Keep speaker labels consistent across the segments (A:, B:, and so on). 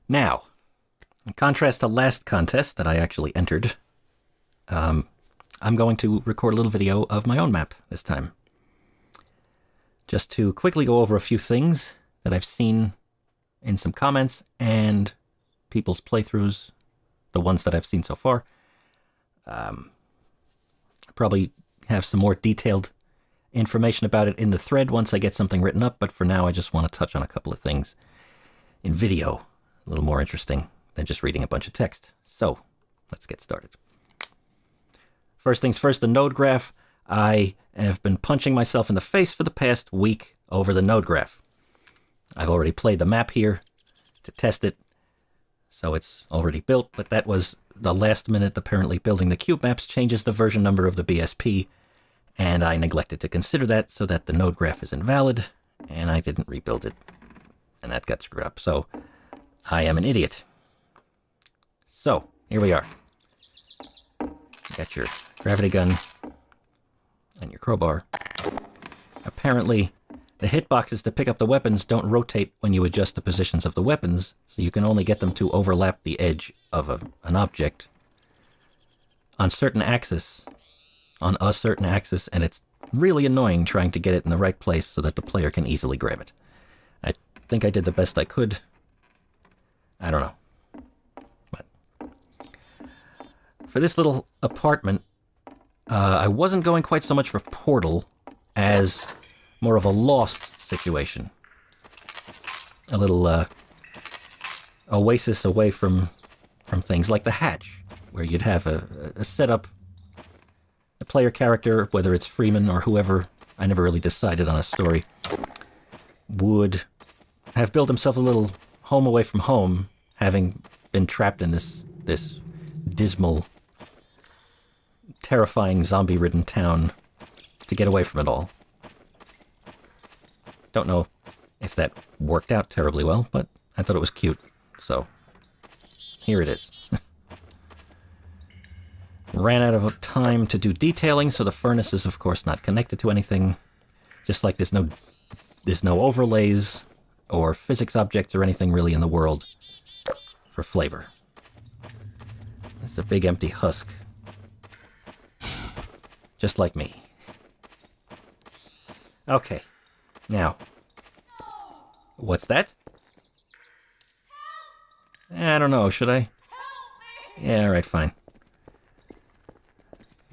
A: Now, in contrast to last contest that I actually entered, I'm going to record a little video of my own map this time. Just to quickly go over a few things that I've seen in some comments and people's playthroughs, the ones that I've seen so far. Probably have some more detailed information about it in the thread once I get something written up, but for now I just want to touch on a couple of things in video, a little more interesting than just reading a bunch of text. So, let's get started. First things first, the node graph. I have been punching myself in the face for the past week over the node graph. I've already played the map here to test it, so it's already built, but that was the last minute. Apparently building the cube maps changes the version number of the BSP, and I neglected to consider that, so that the node graph is invalid, and I didn't rebuild it, and that got screwed up. So I am an idiot. So here we are. You got your gravity gun and your crowbar. Apparently, the hitboxes to pick up the weapons don't rotate when you adjust the positions of the weapons, so you can only get them to overlap the edge of an object on certain axis, on a certain axis, and it's really annoying trying to get it in the right place so that the player can easily grab it. I think I did the best I could. I don't know. But for this little apartment, I wasn't going quite so much for Portal as more of a Lost situation. A little oasis away from things like the hatch, where you'd have a setup, a player character, whether it's Freeman or whoever, I never really decided on a story, would have built himself a little home away from home, having been trapped in this dismal, terrifying, zombie-ridden town, to get away from it all. Don't know if that worked out terribly well, but I thought it was cute, so here it is. Ran out of time to do detailing, so the furnace is of course not connected to anything. Just like there's no overlays or physics objects or anything really in the world for flavor. It's a big empty husk. Just like me. Okay. Now. What's that? I don't know, should I? Yeah, alright, fine.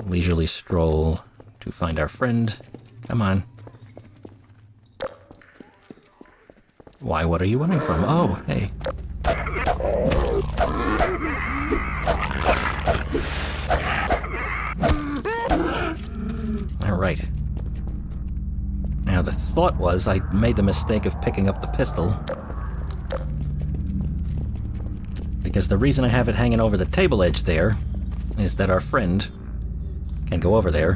A: Leisurely stroll to find our friend. Come on. Why, what are you running from? Oh, hey. Alright. Now, the thought was I made the mistake of picking up the pistol, because the reason I have it hanging over the table edge there is that our friend can go over there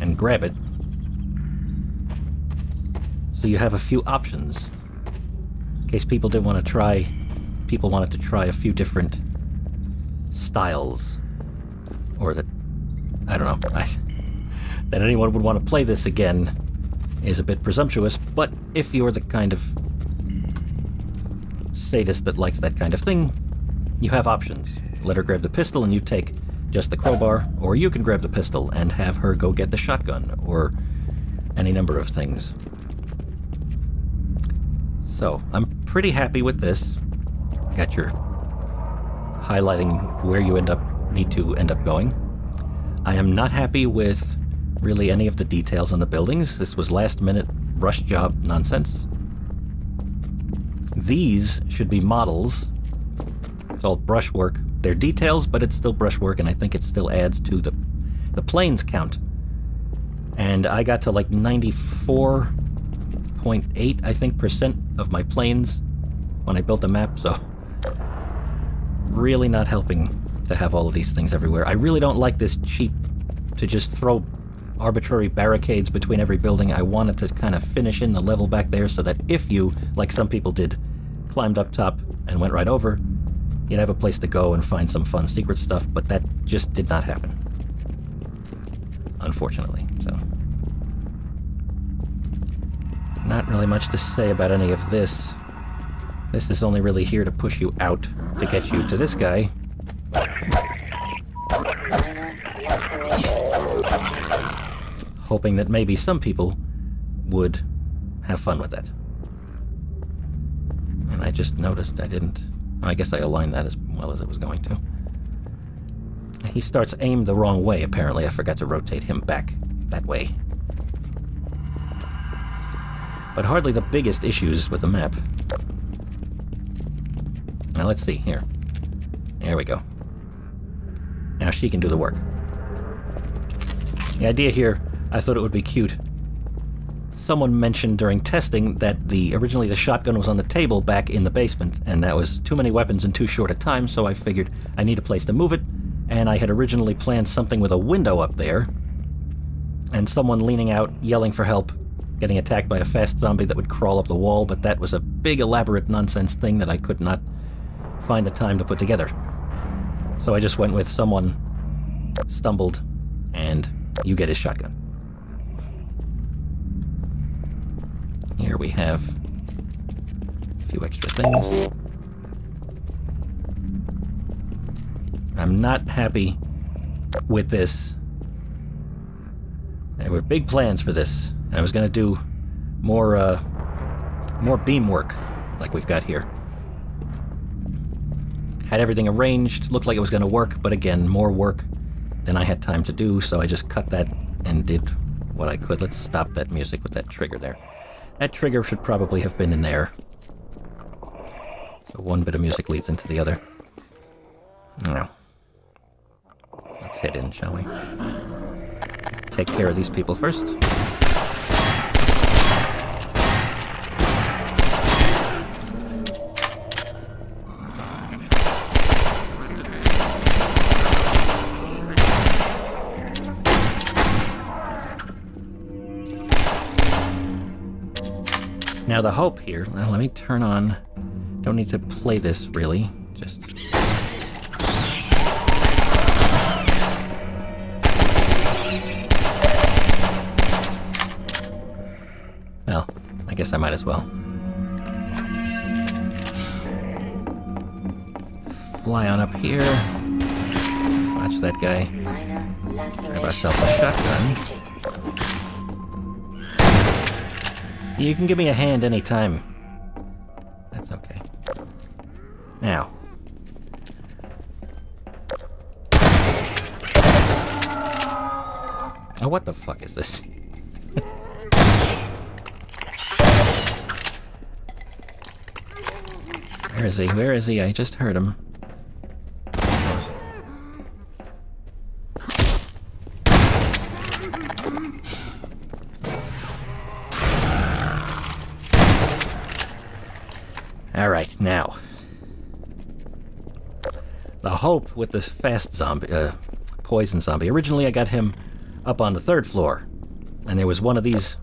A: and grab it. So you have a few options. In case people didn't want to try, people wanted to try a few different styles. Or that, I don't know, that anyone would want to play this again is a bit presumptuous, but if you're the kind of sadist that likes that kind of thing, you have options. Let her grab the pistol and you take just the crowbar, or you can grab the pistol and have her go get the shotgun, or any number of things. So, I'm pretty happy with this. Got your highlighting where you need to end up going. I am not happy with really any of the details on the buildings. This was last minute rush job nonsense. These should be models. It's all brushwork. They're details, but it's still brushwork, and I think it still adds to the planes count. And I got to like 94.8, I think, percent of my planes when I built the map, so really not helping to have all of these things everywhere. I really don't like this cheap to just throw arbitrary barricades between every building. I wanted to kind of finish in the level back there so that if you, like some people did, climbed up top and went right over, you'd have a place to go and find some fun secret stuff, but that just did not happen. Unfortunately, so. Not really much to say about any of this. This is only really here to push you out, to get you to this guy. Hoping that maybe some people would have fun with that. And I just noticed I didn't. I guess I aligned that as well as it was going to. He starts aimed the wrong way, apparently. I forgot to rotate him back that way. But hardly the biggest issues with the map. Now let's see, here. There we go. Now she can do the work. The idea here, I thought it would be cute. Someone mentioned during testing that originally the shotgun was on the table back in the basement, and that was too many weapons in too short a time, so I figured I need a place to move it, and I had originally planned something with a window up there, and someone leaning out, yelling for help, getting attacked by a fast zombie that would crawl up the wall, but that was a big elaborate nonsense thing that I could not find the time to put together. So I just went with someone stumbled, and you get his shotgun. Here we have a few extra things. I'm not happy with this. There were big plans for this. I was going to do more beam work, like we've got here. Had everything arranged, looked like it was going to work, but again, more work than I had time to do, so I just cut that and did what I could. Let's stop that music with that trigger there. That trigger should probably have been in there. So one bit of music leads into the other. Now, let's head in, shall we? Take care of these people first. Now the hope here, well, let me turn on, don't need to play this really, just... Well, I guess I might as well. Fly on up here, watch that guy, grab ourselves a shotgun. You can give me a hand anytime. That's okay. Now. Oh, what the fuck is this? Where is he? Where is he? I just heard him. Alright, now. The hope with this fast zombie, poison zombie. Originally I got him up on the 3rd floor. And there was one of these...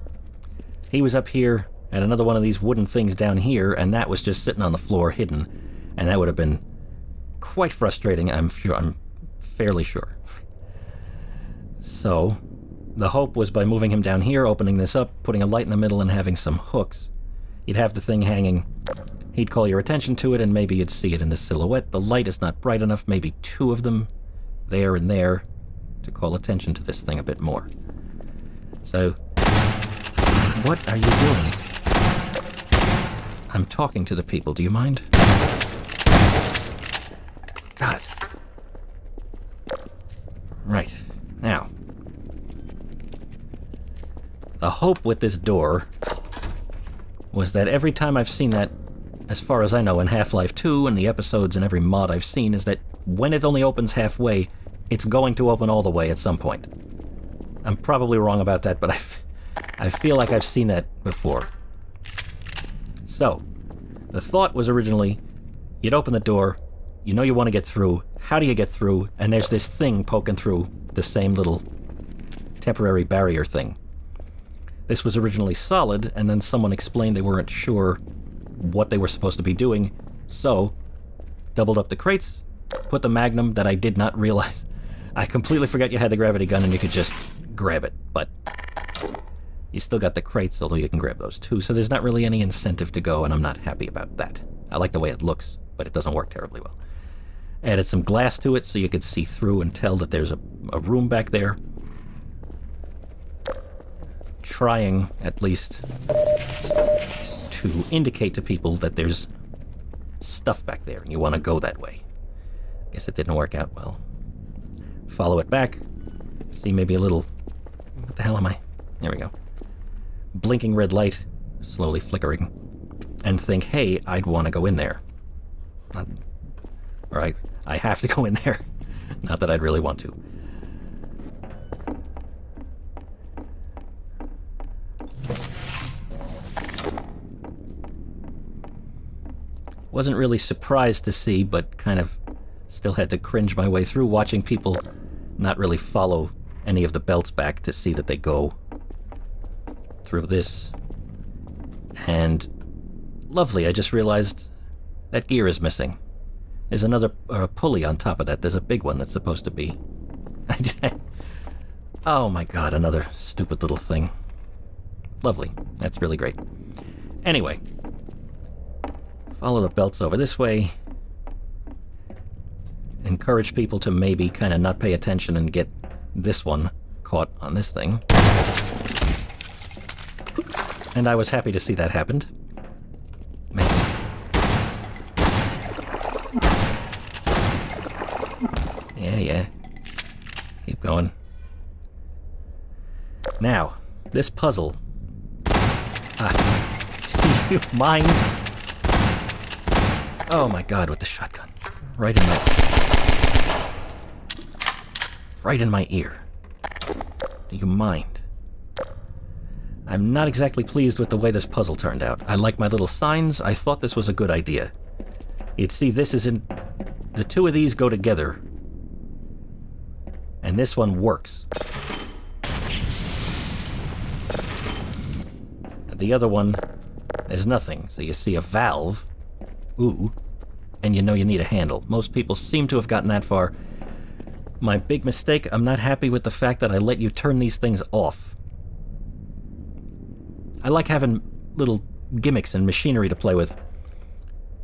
A: He was up here, and another one of these wooden things down here, and that was just sitting on the floor, hidden. And that would have been quite frustrating, I'm fairly sure. So, the hope was by moving him down here, opening this up, putting a light in the middle, and having some hooks. You'd have the thing hanging... He'd call your attention to it, and maybe you'd see it in the silhouette. The light is not bright enough, maybe 2 of them, there and there, to call attention to this thing a bit more. So, what are you doing? I'm talking to the people, do you mind? God. Right, now. The hope with this door was that every time I've seen that, as far as I know, in Half-Life 2 and the episodes and every mod I've seen, is that when it only opens halfway, it's going to open all the way at some point. I'm probably wrong about that, but I feel like I've seen that before. So, the thought was originally, you'd open the door, you know you want to get through, how do you get through, and there's this thing poking through the same little temporary barrier thing. This was originally solid, and then someone explained they weren't sure what they were supposed to be doing, so doubled up the crates, put the Magnum that I did not realize. I completely forgot you had the gravity gun and you could just grab it, but You still got the crates, although you can grab those too, so there's not really any incentive to go, and I'm not happy about that. I like the way it looks, but it doesn't work terribly well. Added some glass to it so you could see through and tell that there's a room back there. Trying, at least, to indicate to people that there's stuff back there and you want to go that way. Guess it didn't work out well. Follow it back. See maybe a little... What the hell am I? There we go. Blinking red light, slowly flickering. And think, hey, I'd want to go in there. Alright, I have to go in there. Not that I'd really want to. Wasn't really surprised to see, but kind of still had to cringe my way through watching people not really follow any of the belts back to see that they go through this. And lovely, I just realized that gear is missing. There's another pulley on top of that. There's a big one that's supposed to be... Oh my god, another stupid little thing. Lovely. That's really great. Anyway. Follow the belts over this way. Encourage people to maybe kind of not pay attention and get this one caught on this thing. And I was happy to see that happened. Maybe. Yeah. Keep going. Now, this puzzle. Do you mind? Oh my god, with the shotgun. Right in my ear. Do you mind? I'm not exactly pleased with the way this puzzle turned out. I like my little signs. I thought this was a good idea. You'd see this is in... The two of these go together. And this one works. And the other one, there's nothing. So you see a valve. Ooh. And you know you need a handle. Most people seem to have gotten that far. My big mistake, I'm not happy with the fact that I let you turn these things off. I like having little gimmicks and machinery to play with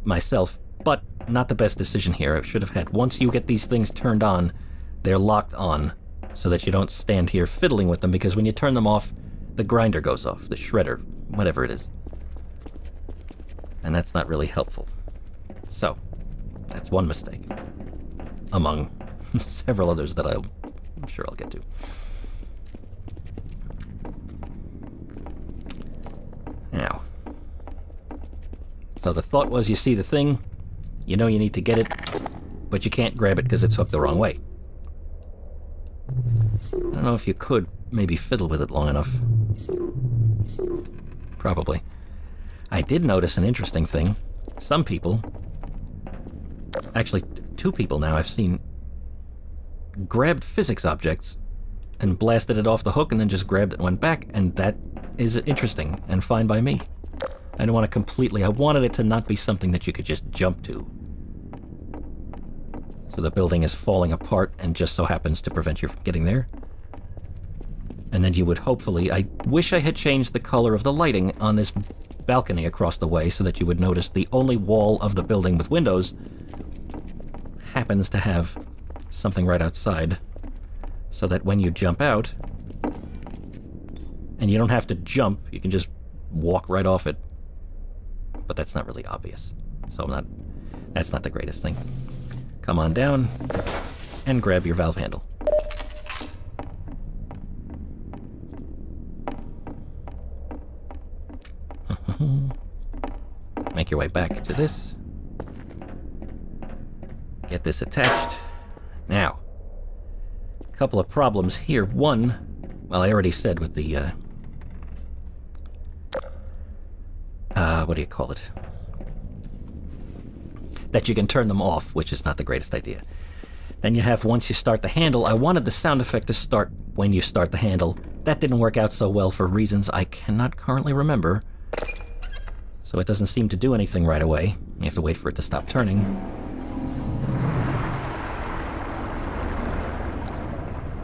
A: myself, but not the best decision here. I should have had, once you get these things turned on, they're locked on, so that you don't stand here fiddling with them, because when you turn them off, the grinder goes off, the shredder, whatever it is. And that's not really helpful. So, that's one mistake, among several others that I'm sure I'll get to. Now, so the thought was, you see the thing, you know you need to get it, but you can't grab it because it's hooked the wrong way. I don't know if you could maybe fiddle with it long enough. Probably. I did notice an interesting thing. Some people, actually 2 people now I've seen, grabbed physics objects and blasted it off the hook and then just grabbed it and went back, and that is interesting and fine by me. I don't want to completely... I wanted it to not be something that you could just jump to. So the building is falling apart and just so happens to prevent you from getting there. And then you would hopefully... I wish I had changed the color of the lighting on this balcony across the way so that you would notice the only wall of the building with windows happens to have something right outside, so that when you jump out, and you don't have to jump, you can just walk right off it. But that's not really obvious, so that's not the greatest thing. Come on down and grab your valve handle. Make your way back to this. Get this attached. Now, a couple of problems here. One, well, I already said with the, what do you call it? That you can turn them off, which is not the greatest idea. Then you have, once you start the handle, I wanted the sound effect to start when you start the handle. That didn't work out so well for reasons I cannot currently remember. So it doesn't seem to do anything right away. You have to wait for it to stop turning.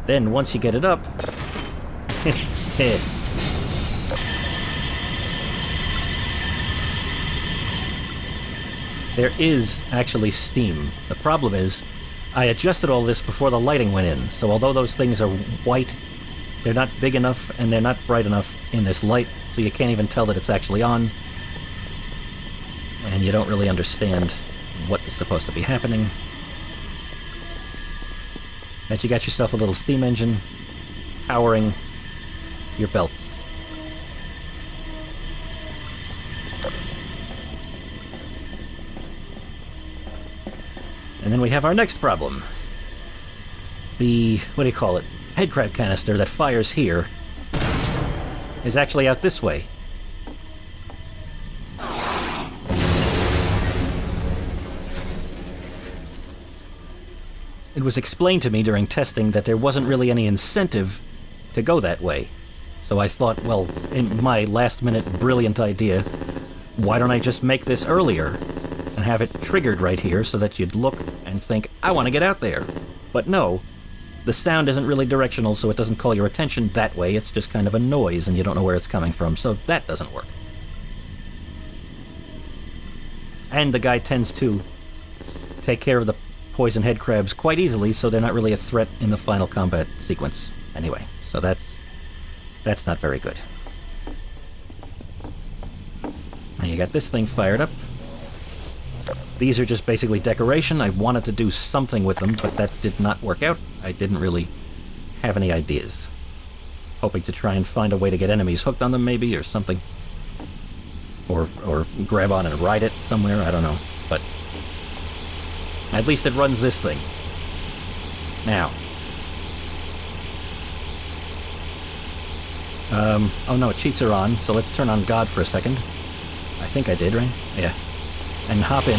A: Then once you get it up, There is actually steam. The problem is, I adjusted all this before the lighting went in, so although those things are white, they're not big enough and they're not bright enough in this light, so you can't even tell that it's actually on. And you don't really understand what is supposed to be happening. But you got yourself a little steam engine powering your belts. And then we have our next problem. The, what do you call it, headcrab canister that fires here is actually out this way. It was explained to me during testing that there wasn't really any incentive to go that way. So I thought, well, in my last-minute brilliant idea, why don't I just make this earlier and have it triggered right here so that you'd look and think, I want to get out there. But no, the sound isn't really directional, so it doesn't call your attention that way. It's just kind of a noise, and you don't know where it's coming from, so that doesn't work. And the guy tends to take care of the poison head crabs quite easily, so they're not really a threat in the final combat sequence. Anyway, so that's not very good. Now you got this thing fired up. These are just basically decoration. I wanted to do something with them, but that did not work out. I didn't really have any ideas. Hoping to try and find a way to get enemies hooked on them, maybe, or something. Or grab on and ride it somewhere, I don't know. But at least it runs this thing. Now. Oh no, cheats are on, so let's turn on God for a second. I think I did, right? Yeah. And hop in.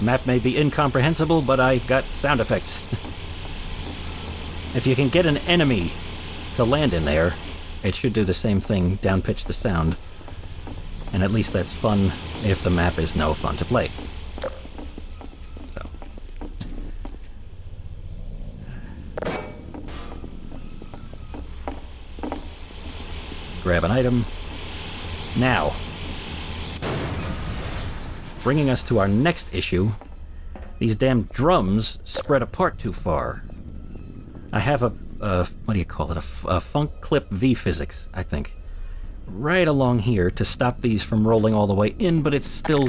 A: Map may be incomprehensible, but I've got sound effects. If you can get an enemy to land in there, it should do the same thing, down-pitch the sound. And at least that's fun if the map is no fun to play. So. Grab an item. Now. Bringing us to our next issue. These damn drums spread apart too far. I have a what do you call it? A funk clip V physics, I think. Right along here to stop these from rolling all the way in, but it still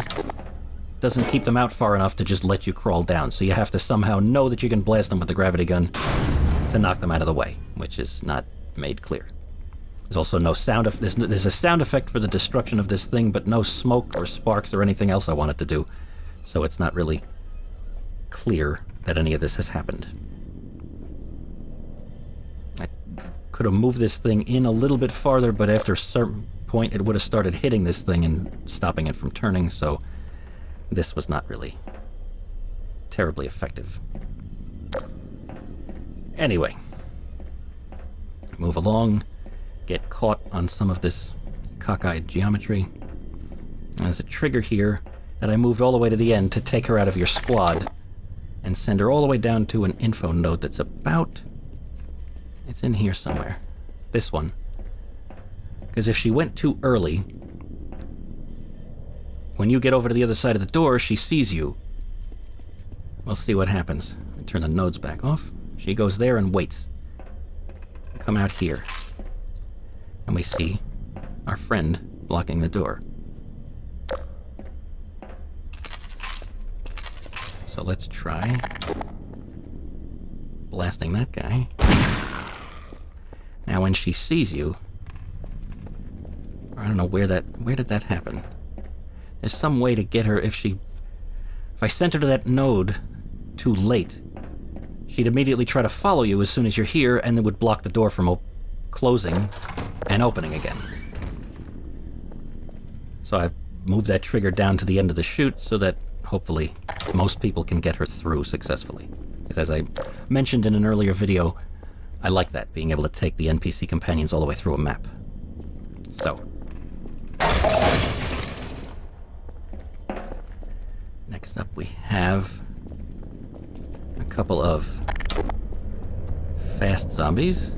A: doesn't keep them out far enough to just let you crawl down. So you have to somehow know that you can blast them with the gravity gun to knock them out of the way, which is not made clear. There's also no sound. There's a sound effect for the destruction of this thing, but no smoke or sparks or anything else I want it to do. So it's not really clear that any of this has happened. I could have moved this thing in a little bit farther, but after a certain point it would have started hitting this thing and stopping it from turning, so this was not really terribly effective. Anyway, move along, get caught on some of this cockeyed geometry. And there's a trigger here that I moved all the way to the end to take her out of your squad and send her all the way down to an info node that's about... it's in here somewhere. This one. Because if she went too early, when you get over to the other side of the door, she sees you. We'll see what happens. I turn the nodes back off. She goes there and waits. Come out here. And we see our friend blocking the door. So let's try blasting that guy. Now when she sees you, I don't know where did that happen? There's some way to get her if I sent her to that node too late, she'd immediately try to follow you as soon as you're here and then would block the door from closing and opening again. So I've moved that trigger down to the end of the chute so that hopefully most people can get her through successfully. Because as I mentioned in an earlier video, I like that, being able to take the NPC companions all the way through a map. So. Next up we have a couple of fast zombies.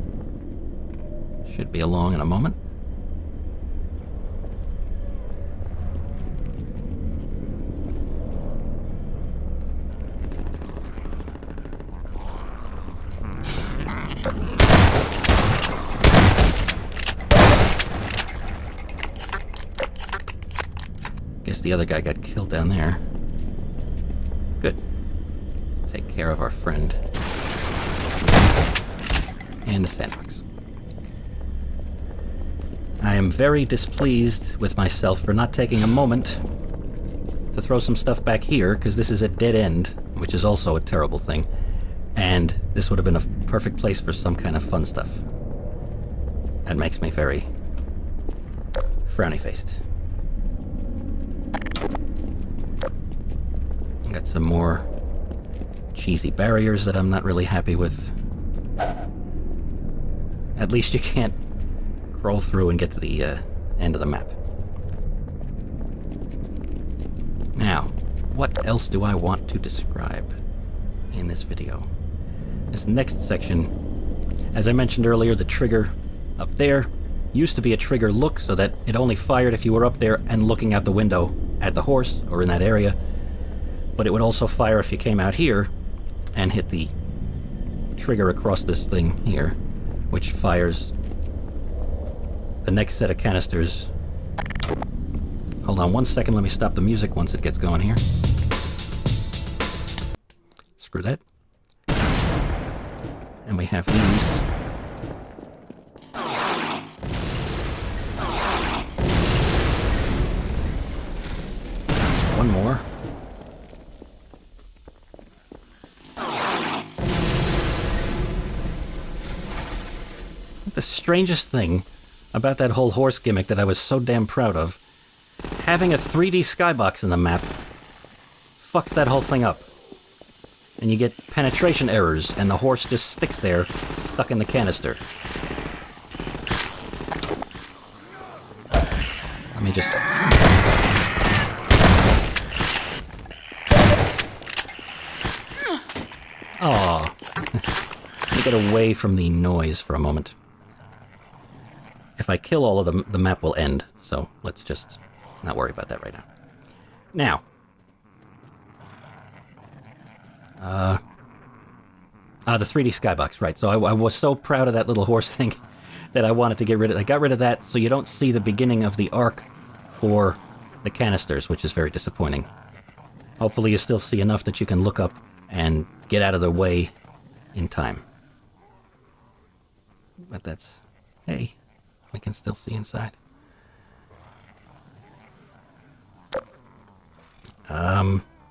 A: Should be along in a moment. Guess the other guy got killed down there. Good. Let's take care of our friend. And the sandbox. I am very displeased with myself for not taking a moment to throw some stuff back here, because this is a dead end, which is also a terrible thing. And this would have been a perfect place for some kind of fun stuff. That makes me very frowny-faced. Got some more cheesy barriers that I'm not really happy with. At least you can't crawl through and get to the end of the map. Now, what else do I want to describe in this video? This next section, as I mentioned earlier, the trigger up there used to be a trigger look so that it only fired if you were up there and looking out the window at the horse or in that area. But it would also fire if you came out here and hit the trigger across this thing here, which fires the next set of canisters. Hold on one second, let me stop the music once it gets going here. Screw that. And we have these. One more. The strangest thing about that whole horse gimmick that I was so damn proud of, having a 3D skybox in the map fucks that whole thing up. And you get penetration errors, and the horse just sticks there, stuck in the canister. Let me just... Aw. Let me get away from the noise for a moment. If I kill all of them, the map will end, so let's just not worry about that right now. Now, the 3D skybox, right. So I was so proud of that little horse thing that I wanted to get rid of it. I got rid of that so you don't see the beginning of the arc for the canisters, which is very disappointing. Hopefully you still see enough that you can look up and get out of the way in time. But that's... Hey, we can still see inside.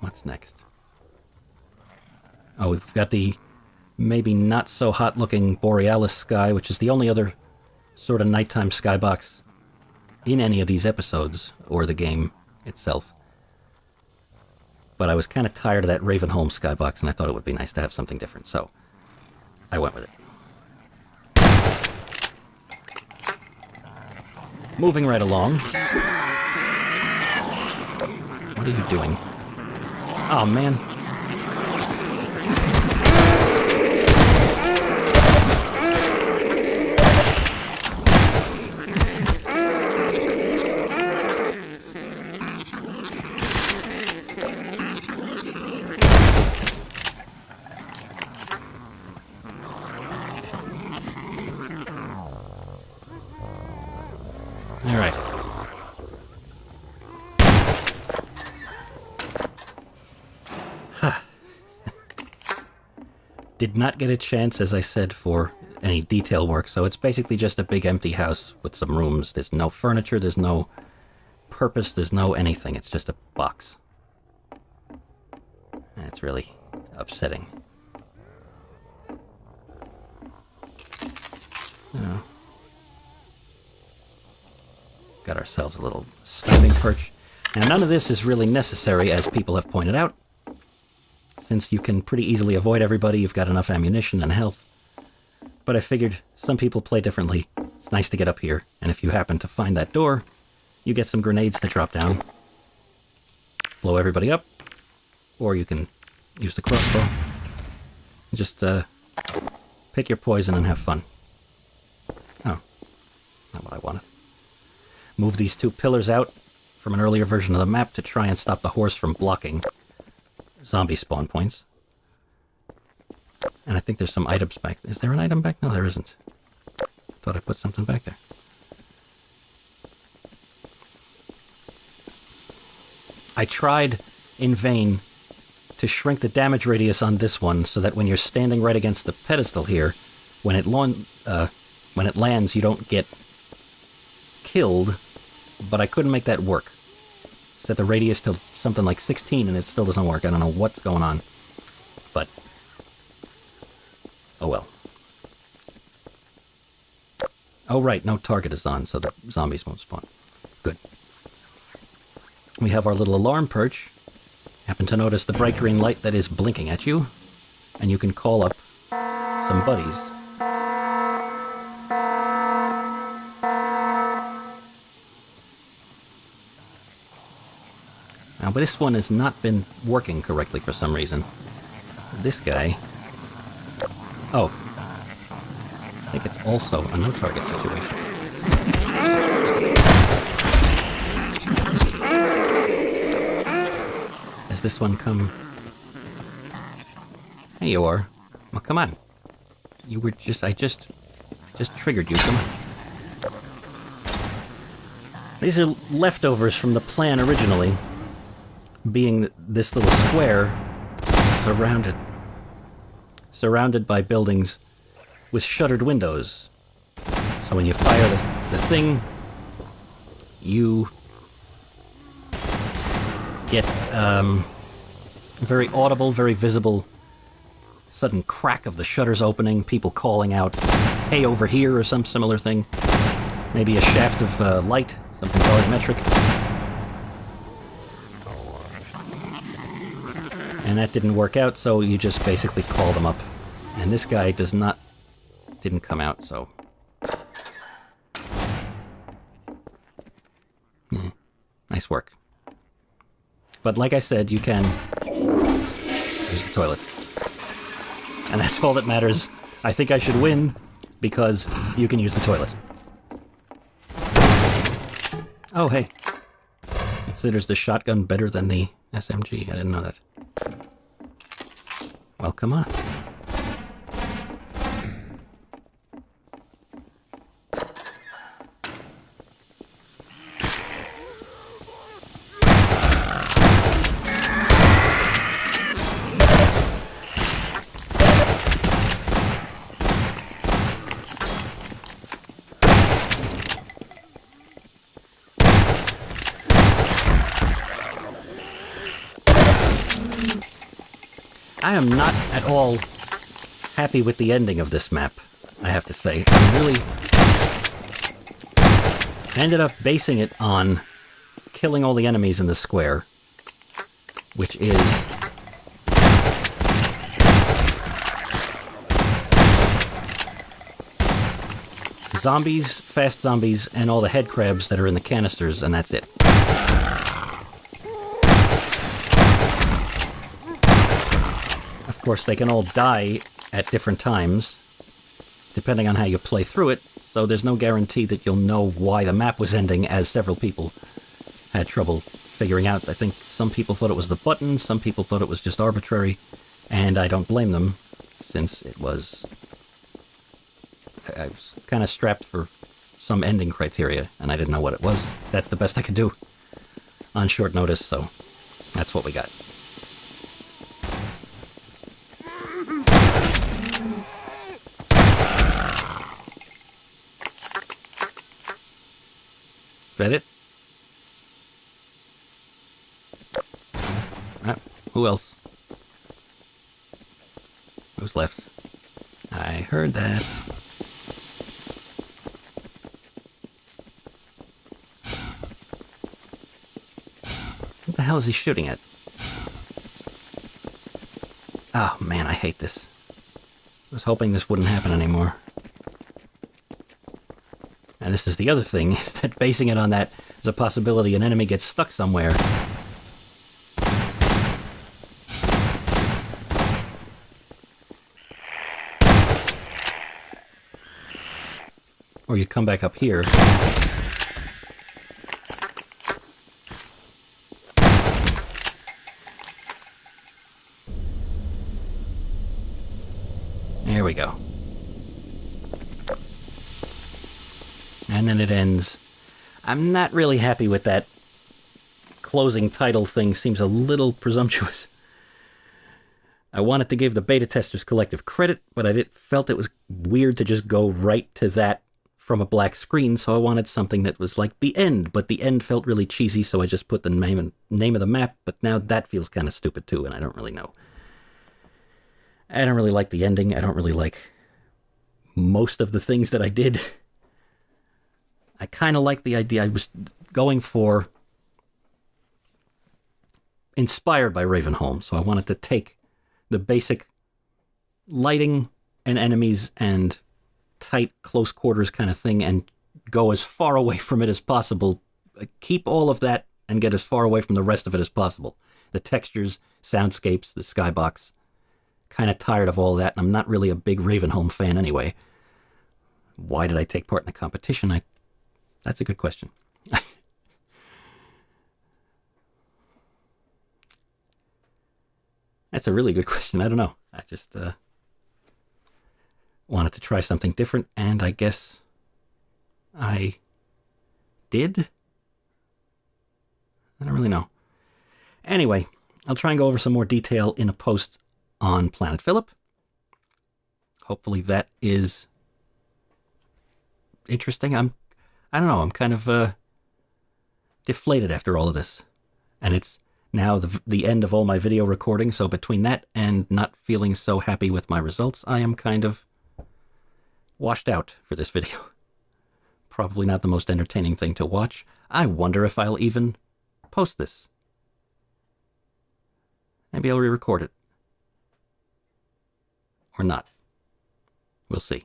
A: What's next? Oh, we've got the maybe not so hot looking Borealis sky, which is the only other sort of nighttime skybox in any of these episodes, or the game itself. But I was kind of tired of that Ravenholm skybox, and I thought it would be nice to have something different, so I went with it. Moving right along. What are you doing? Oh, man. All right. Did not get a chance, as I said, for any detail work, so it's basically just a big empty house with some rooms. There's no furniture, there's no purpose, there's no anything. It's just a box. And it's really upsetting. You know. Got ourselves a little sniping perch. Now, none of this is really necessary, as people have pointed out. Since you can pretty easily avoid everybody, you've got enough ammunition and health. But I figured some people play differently. It's nice to get up here, and if you happen to find that door, you get some grenades to drop down. Blow everybody up. Or you can use the crossbow. Just pick your poison and have fun. Oh, Not what I wanted. Move these 2 pillars out from an earlier version of the map to try and stop the horse from blocking zombie spawn points. And I think there's some items back. Is there an item back? No, there isn't. Thought I put something back there. I tried in vain to shrink the damage radius on this one so that when you're standing right against the pedestal here, when it lands, you don't get killed, but I couldn't make that work. Set the radius to something like 16 and it still doesn't work. I don't know what's going on, but oh well. Oh right, no target is on, so the zombies won't spawn. Good. We have our little alarm perch. Happen to notice the bright green light that is blinking at you, and you can call up some buddies. Now, this one has not been working correctly for some reason. This guy... Oh. I think it's also a no-target situation. Has this one come... There you are. Well, come on. You were just... I just triggered you. Come on. These are leftovers from the plan originally. Being this little square surrounded by buildings with shuttered windows. So when you fire the thing, you get very audible, very visible sudden crack of the shutters opening, people calling out, "Hey, over here," or some similar thing. Maybe a shaft of light, something volumetric. And that didn't work out, so you just basically call them up. And this guy didn't come out, so... Nice work. But like I said, you can use the toilet. And that's all that matters. I think I should win, because you can use the toilet. Oh, hey. Considers the shotgun better than the SMG. I didn't know that. Well, come on. I am not at all happy with the ending of this map, I have to say. I ended up basing it on killing all the enemies in the square, which is zombies, fast zombies, and all the head crabs that are in the canisters, and that's it. Of course, they can all die at different times, depending on how you play through it, so there's no guarantee that you'll know why the map was ending, as several people had trouble figuring out. I think some people thought it was the button, some people thought it was just arbitrary, and I don't blame them, since it was... I was kind of strapped for some ending criteria, and I didn't know what it was. That's the best I could do on short notice, so that's what we got. Is that it? Who else? Who's left? I heard that. What the hell is he shooting at? Oh man, I hate this. I was hoping this wouldn't happen anymore. And this is the other thing, is that basing it on that is a possibility an enemy gets stuck somewhere. Or you come back up here. There we go. And then it ends. I'm not really happy with that closing title thing. Seems a little presumptuous. I wanted to give the beta testers collective credit, but I felt it was weird to just go right to that from a black screen, so I wanted something that was like the end, but the end felt really cheesy, so I just put the name of the map, but now that feels kind of stupid too, and I don't really know. I don't really like the ending. I don't really like most of the things that I did. I kind of like the idea. I was going for inspired by Ravenholm, so I wanted to take the basic lighting and enemies and tight close quarters kind of thing and go as far away from it as possible. Keep all of that and get as far away from the rest of it as possible. The textures, soundscapes, the skybox. Kind of tired of all that, and I'm not really a big Ravenholm fan anyway. Why did I take part in the competition? That's a good question. That's a really good question. I don't know. I just wanted to try something different, and I guess I did? I don't really know. Anyway, I'll try and go over some more detail in a post on Planet Phillip. Hopefully that is interesting. I don't know, I'm kind of deflated after all of this. And it's now the end of all my video recording, so between that and not feeling so happy with my results, I am kind of washed out for this video. Probably not the most entertaining thing to watch. I wonder if I'll even post this. Maybe I'll re-record it. Or not. We'll see.